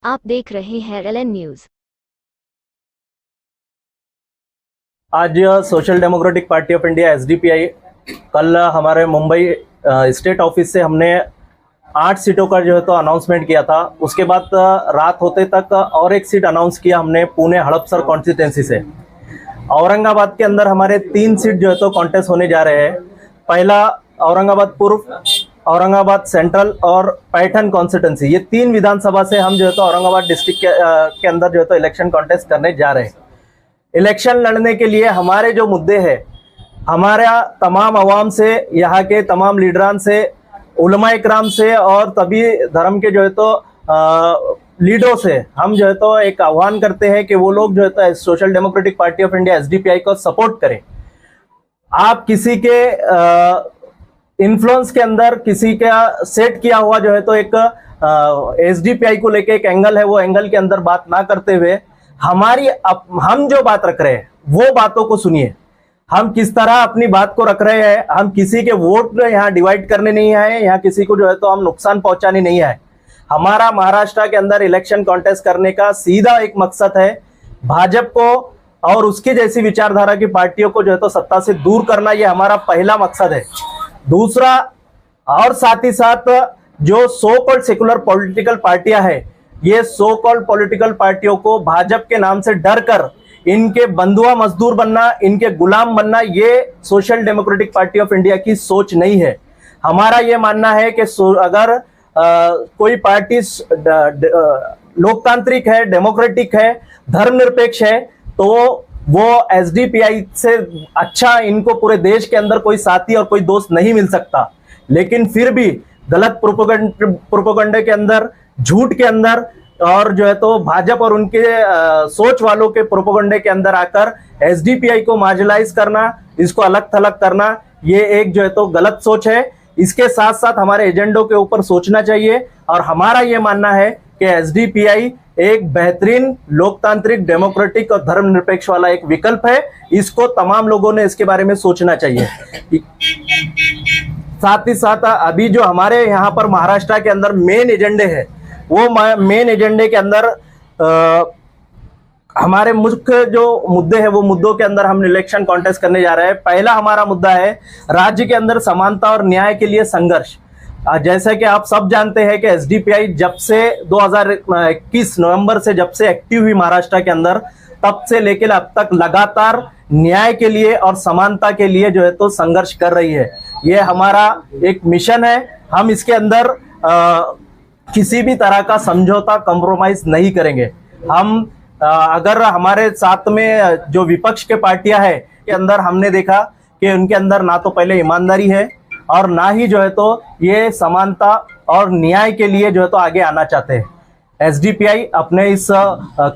आप देख रहे हैं LN न्यूज। आज social democratic party of India SDPI कल हमारे मुंबई स्टेट ऑफिस से हमने 8 सीटों का जो है तो अनाउंसमेंट किया था। उसके बाद रात होते तक और एक सीट अनाउंस किया हमने पुणे हड़पसर कॉन्स्टिट्यूंसी से। औरंगाबाद के अंदर हमारे 3 सीट जो है तो कॉन्टेस्ट होने जा रहे हैं। पहला औरंगाबाद पूर्व, औरंगाबाद सेंट्रल और पैठन कॉन्स्टिट्यूंसी, ये 3 विधानसभा से हम जो है तो औरंगाबाद डिस्ट्रिक्ट के अंदर जो है तो इलेक्शन कॉन्टेस्ट करने जा रहे हैं। इलेक्शन लड़ने के लिए हमारे जो मुद्दे हैं, हमारा तमाम अवाम से, यहाँ के तमाम लीडरान से, उलमा इकराम से और तभी धर्म के जो है तो लीडरों से हम जो है तो एक आह्वान करते हैं कि वो लोग जो है तो social democratic party of India SDPI को सपोर्ट करें। आप किसी के इन्फ्लुएंस के अंदर, किसी का सेट किया हुआ जो है तो एक SDPI को लेके एक एंगल है, वो एंगल के अंदर बात ना करते हुए हम जो बात रख रहे हैं वो बातों को सुनिए। हम किस तरह अपनी बात को रख रहे हैं। हम किसी के वोट यहाँ डिवाइड करने नहीं आए, यहाँ किसी को जो है तो हम नुकसान पहुंचाने नहीं आए। हमारा महाराष्ट्र के अंदर इलेक्शन कॉन्टेस्ट करने का सीधा एक मकसद है, भाजपा को और उसके जैसी विचारधारा की पार्टियों को जो है तो सत्ता से दूर करना, ये हमारा पहला मकसद है। दूसरा, और साथ ही साथ जो सो कॉल्ड सेकुलर पॉलिटिकल पार्टियां हैं, ये सो कॉल्ड पॉलिटिकल पार्टियों को भाजपा के नाम से डर कर इनके बंधुआ मजदूर बनना, इनके गुलाम बनना, ये social democratic party of India की सोच नहीं है। हमारा ये मानना है कि अगर कोई पार्टी लोकतांत्रिक है, डेमोक्रेटिक है, धर्मनिरपेक्ष है, तो वो SDPI से अच्छा इनको पूरे देश के अंदर कोई साथी और कोई दोस्त नहीं मिल सकता। लेकिन फिर भी गलत प्रोपेगेंडे के अंदर, झूठ के अंदर और जो है तो भाजपा और उनके सोच वालों के प्रोपेगेंडे के अंदर आकर SDPI को मार्जिनलाइज करना, इसको अलग थलग करना, ये एक जो है तो गलत सोच है। इसके साथ साथ हमारे एजेंडों के ऊपर सोचना चाहिए और हमारा ये मानना है कि SDPI एक बेहतरीन लोकतांत्रिक, डेमोक्रेटिक और धर्मनिरपेक्ष वाला एक विकल्प है। इसको तमाम लोगों ने इसके बारे में सोचना चाहिए। साथ ही साथ अभी जो हमारे यहाँ पर महाराष्ट्र के अंदर मेन एजेंडे है, वो मेन एजेंडे के अंदर हमारे मुख्य जो मुद्दे हैं, वो मुद्दों के अंदर हम इलेक्शन कॉन्टेस्ट करने जा रहे हैं। पहला हमारा मुद्दा है राज्य के अंदर समानता और न्याय के लिए संघर्ष। जैसे कि आप सब जानते हैं कि SDPI जब से 2021 नवंबर से जब से एक्टिव हुई महाराष्ट्र के अंदर, तब से लेकर अब तक लगातार न्याय के लिए और समानता के लिए जो है तो संघर्ष कर रही है। ये हमारा एक मिशन है। हम इसके अंदर किसी भी तरह का समझौता, कॉम्प्रोमाइज नहीं करेंगे। हम अगर हमारे साथ में जो विपक्ष के पार्टियां हैं के अंदर हमने देखा कि उनके अंदर ना तो पहले ईमानदारी है और ना ही जो है तो ये समानता और न्याय के लिए जो है तो आगे आना चाहते हैं। SDPI अपने इस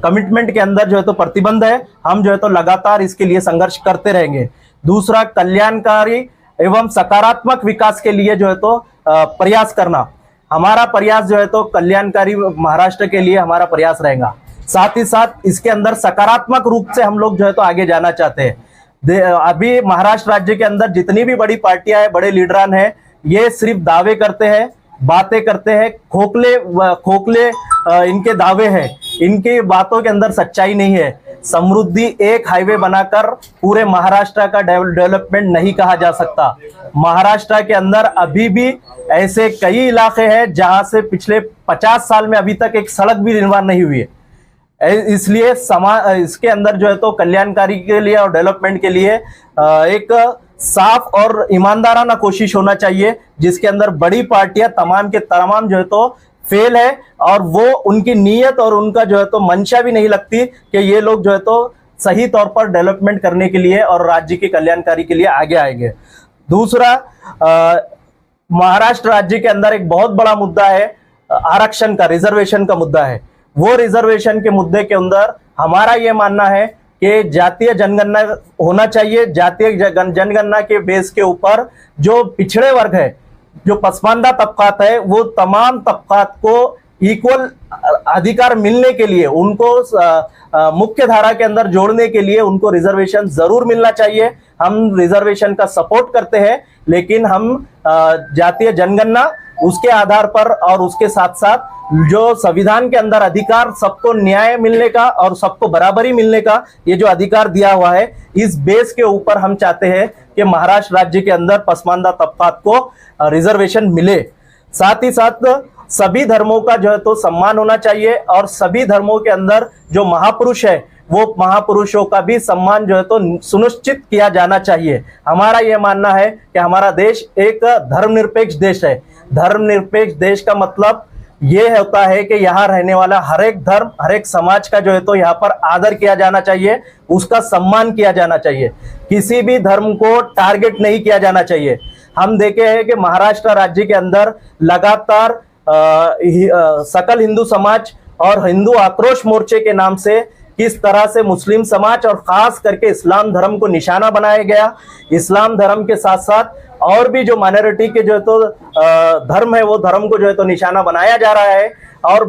कमिटमेंट के अंदर जो है तो प्रतिबद्ध है। हम जो है तो लगातार इसके लिए संघर्ष करते रहेंगे। दूसरा, कल्याणकारी एवं सकारात्मक विकास के लिए जो है तो प्रयास करना। हमारा प्रयास जो है तो कल्याणकारी महाराष्ट्र के लिए हमारा प्रयास रहेगा। साथ ही साथ इसके अंदर सकारात्मक रूप से हम लोग जो है तो आगे जाना चाहते हैं। अभी महाराष्ट्र राज्य के अंदर जितनी भी बड़ी पार्टियां हैं, बड़े लीडरान हैं, ये सिर्फ दावे करते हैं, बातें करते हैं, खोखले इनके दावे हैं, इनकी बातों के अंदर सच्चाई नहीं है। समृद्धि एक हाईवे बनाकर पूरे महाराष्ट्र का डेवलपमेंट नहीं कहा जा सकता। महाराष्ट्र के अंदर अभी भी ऐसे कई इलाके हैं जहां से पिछले 50 साल में अभी तक एक सड़क भी निर्माण नहीं हुई है। इसलिए इसके अंदर जो है तो कल्याणकारी के लिए और डेवलपमेंट के लिए एक साफ और ईमानदाराना कोशिश होना चाहिए, जिसके अंदर बड़ी पार्टियां तमाम के तमाम जो है तो फेल है और वो उनकी नीयत और उनका जो है तो मंशा भी नहीं लगती कि ये लोग जो है तो सही तौर पर डेवलपमेंट करने के लिए और राज्य के कल्याणकारी के लिए आगे आएंगे। दूसरा, महाराष्ट्र राज्य के अंदर एक बहुत बड़ा मुद्दा है आरक्षण का, रिजर्वेशन का मुद्दा है। वो रिजर्वेशन के मुद्दे के अंदर हमारा ये मानना है कि जातीय जनगणना होना चाहिए। जातीय जनगणना के बेस के ऊपर जो पिछड़े वर्ग है, जो पसमानदा तबकात है, वो तमाम तबकात को इक्वल अधिकार मिलने के लिए, उनको मुख्य धारा के अंदर जोड़ने के लिए उनको रिजर्वेशन जरूर मिलना चाहिए। हम रिजर्वेशन का सपोर्ट करते हैं, लेकिन हम जातीय जनगणना उसके आधार पर और उसके साथ साथ जो संविधान के अंदर अधिकार, सबको न्याय मिलने का और सबको बराबरी मिलने का ये जो अधिकार दिया हुआ है, इस बेस के ऊपर हम चाहते हैं कि महाराष्ट्र राज्य के अंदर पसमानदा तबकात को रिजर्वेशन मिले। साथ ही साथ सभी धर्मों का जो है तो सम्मान होना चाहिए और सभी धर्मों के अंदर जो महापुरुष है वो महापुरुषों का भी सम्मान जो है तो सुनिश्चित किया जाना चाहिए। हमारा यह मानना है कि हमारा देश एक धर्मनिरपेक्ष देश है। धर्मनिरपेक्ष देश का मतलब ये होता है कि यहाँ रहने वाला हर एक धर्म, हर एक समाज का जो है तो यहाँ पर आदर किया जाना चाहिए, उसका सम्मान किया जाना चाहिए, किसी भी धर्म को टारगेट नहीं किया जाना चाहिए। हम देखे हैं कि महाराष्ट्र राज्य के अंदर लगातार सकल हिंदू समाज और हिंदू आक्रोश मोर्चे के नाम से किस तरह से मुस्लिम समाज और खास करके इस्लाम धर्म को निशाना बनाया गया। इस्लाम धर्म के साथ साथ और भी जो माइनॉरिटी के जो है तो धर्म है वो धर्म को जो है तो निशाना बनाया जा रहा है और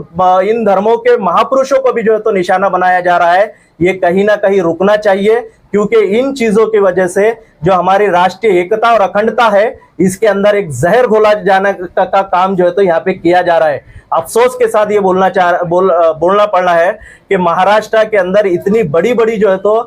इन धर्मों के महापुरुषों को भी जो है तो निशाना बनाया जा रहा है। ये कहीं ना कहीं रुकना चाहिए, क्योंकि इन चीजों की वजह से जो हमारी राष्ट्रीय एकता और अखंडता है इसके अंदर एक जहर घोला जाने का काम जो है तो यहाँ पे किया जा रहा है। अफसोस के साथ ये बोलना पड़ रहा है कि महाराष्ट्र के अंदर इतनी बड़ी बड़ी जो है तो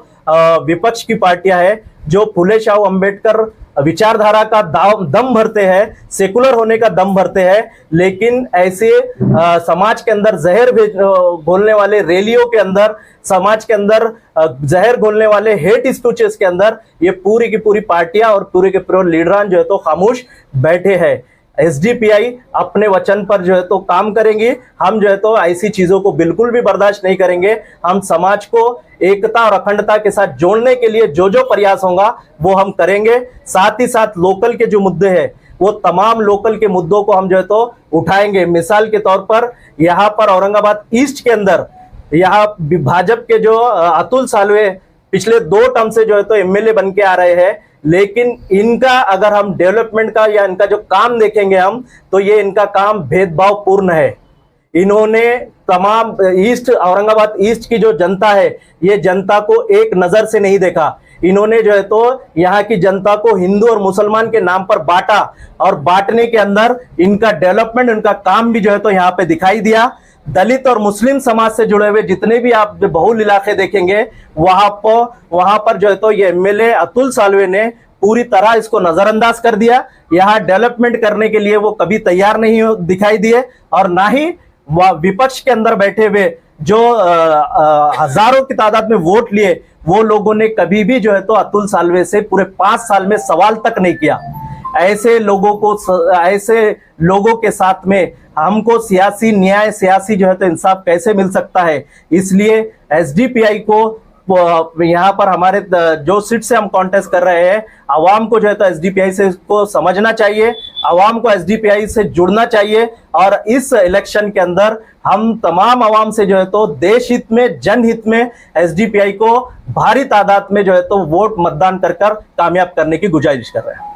विपक्ष की पार्टियां हैं जो फुले शाह अम्बेडकर विचारधारा का दम भरते हैं, सेकुलर होने का दम भरते हैं, लेकिन ऐसे समाज के अंदर जहर घोलने वाले रैलियों के अंदर, समाज के अंदर जहर घोलने वाले हेट स्पीचेस के अंदर ये पूरी की पूरी पार्टियां और पूरे के पूरे लीडरान जो है तो खामोश बैठे हैं। एसडीपीआई अपने वचन पर जो है तो काम करेंगे। हम जो है तो ऐसी चीजों को बिल्कुल भी बर्दाश्त नहीं करेंगे। हम समाज को एकता और अखंडता के साथ जोड़ने के लिए जो जो प्रयास होगा वो हम करेंगे। साथ ही साथ लोकल के जो मुद्दे हैं वो तमाम लोकल के मुद्दों को हम जो है तो उठाएंगे। मिसाल के तौर पर यहाँ पर औरंगाबाद ईस्ट के अंदर यहाँ भाजपा के जो अतुल सालवे पिछले 2 टर्म से जो है तो एमएलए बन के आ रहे हैं, लेकिन इनका अगर हम डेवलपमेंट का या इनका जो काम देखेंगे हम, तो ये इनका काम भेदभाव पूर्ण है। इन्होंने तमाम ईस्ट, औरंगाबाद ईस्ट की जो जनता है, ये जनता को एक नजर से नहीं देखा। इन्होंने जो है तो यहाँ की जनता को हिंदू और मुसलमान के नाम पर बांटा और बांटने के अंदर इनका डेवलपमेंट, इनका काम भी जो है तो यहाँ पे दिखाई दिया। दलित और मुस्लिम समाज से जुड़े हुए जितने भी आप बहुल इलाके देखेंगे वहां पर जो है तो ये एमएलए अतुल सालवे ने पूरी तरह इसको नजरअंदाज कर दिया। यहाँ डेवलपमेंट करने के लिए वो कभी तैयार नहीं दिखाई दिए और ना ही विपक्ष के अंदर बैठे हुए जो हजारों की तादाद में वोट लिए वो लोगों ने कभी भी जो है तो अतुल सालवे से पूरे 5 साल में सवाल तक नहीं किया। ऐसे लोगों के साथ में हमको सियासी न्याय, सियासी जो है तो इंसाफ कैसे मिल सकता है। इसलिए एसडीपीआई को यहाँ पर हमारे जो सीट से हम कॉन्टेस्ट कर रहे हैं, आवाम को जो है तो एसडीपीआई से इसको समझना चाहिए, आवाम को एसडीपीआई से जुड़ना चाहिए और इस इलेक्शन के अंदर हम तमाम आवाम से जो है तो देश हित में, जनहित में एसडीपीआई को भारी तादाद में जो है तो वोट मतदान कर कामयाब करने की गुजारिश कर रहे हैं।